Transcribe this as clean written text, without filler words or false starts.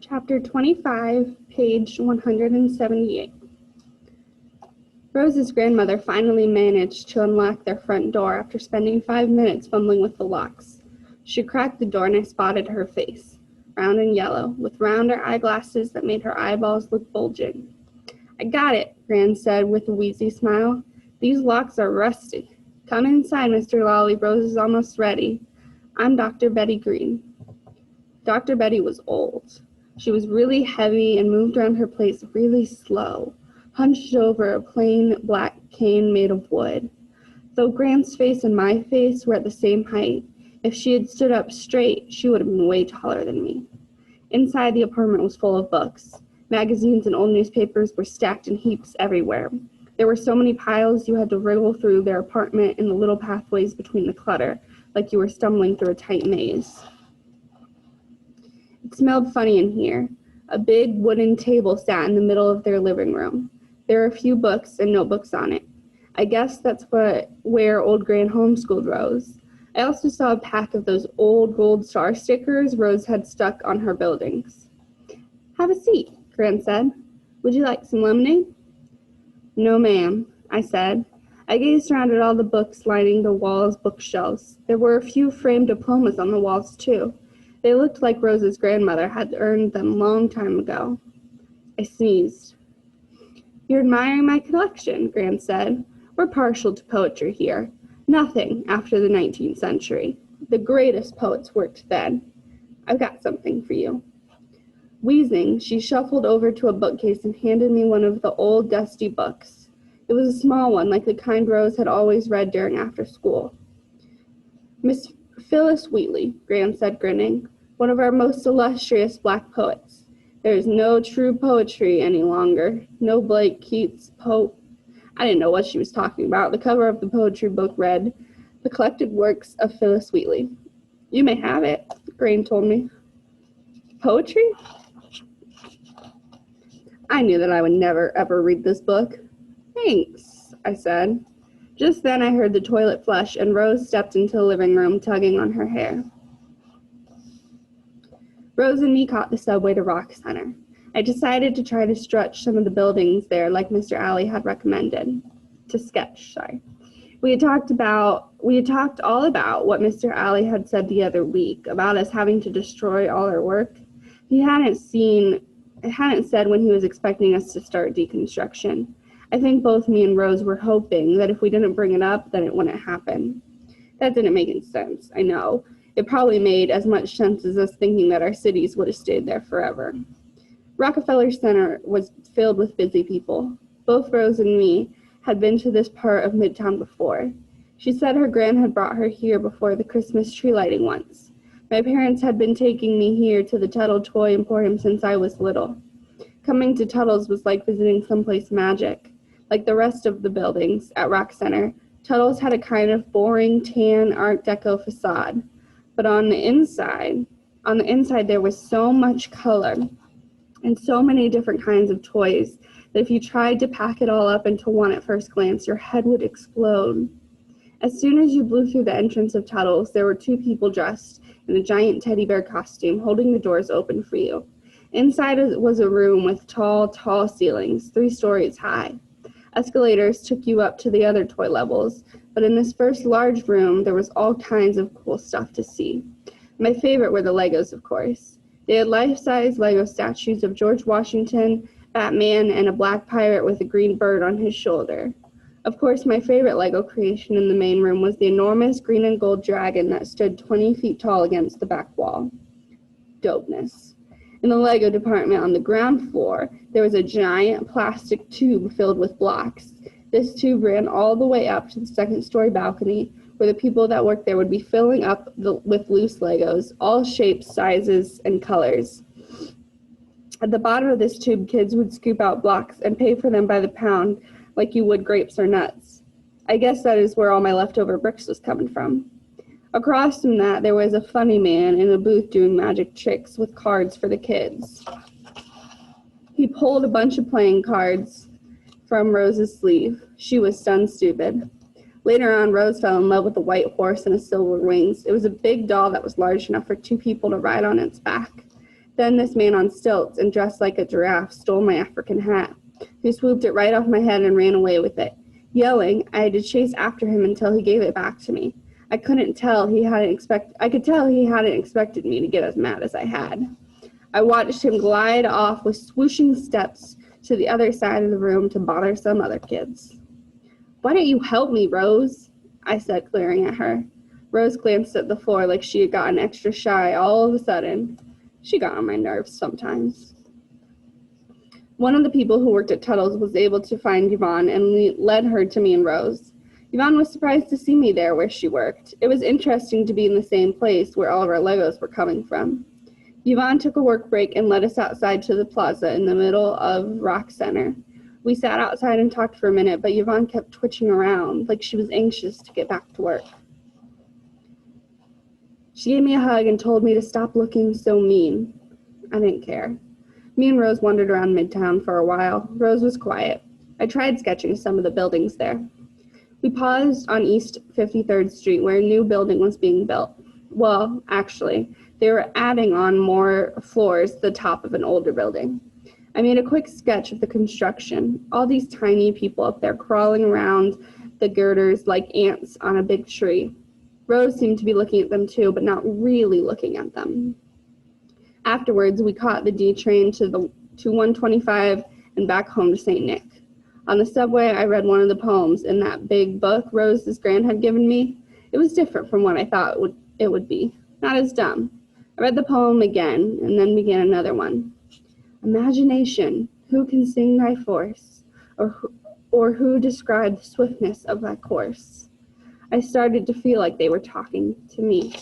Chapter 25, page 178. Rose's grandmother finally managed to unlock their front door after spending 5 minutes fumbling with the locks. She cracked the door and I spotted her face, round and yellow, with rounder eyeglasses that made her eyeballs look bulging. "I got it," Gran said with a wheezy smile. "These locks are rusty. Come inside, Mr. Lawley. Rose is almost ready. I'm Dr. Betty Green." Dr. Betty was old. She was really heavy and moved around her place really slow, hunched over a plain black cane made of wood. Though Gran's face and my face were at the same height, if she had stood up straight, she would have been way taller than me. Inside, the apartment was full of books. Magazines and old newspapers were stacked in heaps everywhere. There were so many piles you had to wriggle through their apartment in the little pathways between the clutter, like you were stumbling through a tight maze. It smelled funny in here. A big wooden table sat in the middle of their living room. There were a few books and notebooks on it. I guess that's where old Gran homeschooled Rose. I also saw a pack of those old gold star stickers Rose had stuck on her buildings. "Have a seat," Gran said. "Would you like some lemonade?" "No, ma'am," I said. I gazed around at all the books lining the wall's bookshelves. There were a few framed diplomas on the walls, too. They looked like Rose's grandmother had earned them long time ago. I sneezed. "You're admiring my collection," Gran said. "We're partial to poetry here. Nothing after the 19th century. The greatest poets worked then. I've got something for you." Wheezing, she shuffled over to a bookcase and handed me one of the old, dusty books. It was a small one, like the kind Rose had always read during after school. "Miss Phyllis Wheatley," Gran said, grinning, "one of our most illustrious black poets. There is no true poetry any longer. No Blake, Keats, Pope." I didn't know what she was talking about. The cover of the poetry book read, "The Collected Works of Phyllis Wheatley." "You may have it," Gran told me. "Poetry?" I knew that I would never, ever read this book. "Thanks," I said. Just then I heard the toilet flush, and Rose stepped into the living room, tugging on her hair. Rose and me caught the subway to Rock Center. I decided to try to stretch some of the buildings there like Mr. Alley had recommended. We had talked all about what Mr. Alley had said the other week, about us having to destroy all our work. He hadn't said when he was expecting us to start deconstruction. I think both me and Rose were hoping that if we didn't bring it up, then it wouldn't happen. That didn't make any sense, I know. It probably made as much sense as us thinking that our cities would have stayed there forever. Rockefeller Center was filled with busy people. Both Rose and me had been to this part of Midtown before. She said her gran had brought her here before the Christmas tree lighting once. My parents had been taking me here to the Tuttle Toy Emporium since I was little. Coming to Tuttle's was like visiting someplace magic. Like the rest of the buildings at Rock Center, Tuttle's had a kind of boring tan Art Deco facade. But on the inside there was so much color and so many different kinds of toys that if you tried to pack it all up into one at first glance, your head would explode. As soon as you blew through the entrance of Tuttle's, there were two people dressed in a giant teddy bear costume holding the doors open for you. Inside was a room with tall ceilings, 3 stories high. Escalators took you up to the other toy levels, but in this first large room, there was all kinds of cool stuff to see. My favorite were the Legos, of course. They had life-size Lego statues of George Washington, Batman, and a black pirate with a green bird on his shoulder. Of course, my favorite Lego creation in the main room was the enormous green and gold dragon that stood 20 feet tall against the back wall. Dopeness. In the Lego department on the ground floor, there was a giant plastic tube filled with blocks. This tube ran all the way up to the second-story balcony, where the people that worked there would be filling up with loose Legos, all shapes, sizes, and colors. At the bottom of this tube, kids would scoop out blocks and pay for them by the pound, like you would grapes or nuts. I guess that is where all my leftover bricks was coming from. Across from that, there was a funny man in a booth doing magic tricks with cards for the kids. He pulled a bunch of playing cards from Rose's sleeve. She was stunned stupid. Later on, Rose fell in love with a white horse and a silver wings. It was a big doll that was large enough for 2 people to ride on its back. Then this man on stilts and dressed like a giraffe stole my African hat. He swooped it right off my head and ran away with it. Yelling, I had to chase after him until he gave it back to me. I could tell he hadn't expected me to get as mad as I had. I watched him glide off with swooshing steps to the other side of the room to bother some other kids. Why don't you help me, Rose? I said, glaring at her. Rose glanced at the floor like she had gotten extra shy all of a sudden. She got on my nerves sometimes. One of the people who worked at Tuttle's was able to find Yvonne and led her to me and Rose. Yvonne was surprised to see me there where she worked. It was interesting to be in the same place where all of our Legos were coming from. Yvonne took a work break and led us outside to the plaza in the middle of Rock Center. We sat outside and talked for a minute, but Yvonne kept twitching around like she was anxious to get back to work. She gave me a hug and told me to stop looking so mean. I didn't care. Me and Rose wandered around Midtown for a while. Rose was quiet. I tried sketching some of the buildings there. We paused on East 53rd Street where a new building was being built. Well, actually, they were adding on more floors to the top of an older building. I made a quick sketch of the construction. All these tiny people up there crawling around the girders like ants on a big tree. Rose seemed to be looking at them too, but not really looking at them. Afterwards, we caught the D train to 125 and back home to St. Nick. On the subway, I read one of the poems in that big book Rose's grand had given me. It was different from what I thought it would be. Not as dumb. I read the poem again, and then began another one. Imagination, who can sing thy force, or who describe the swiftness of thy course? I started to feel like they were talking to me.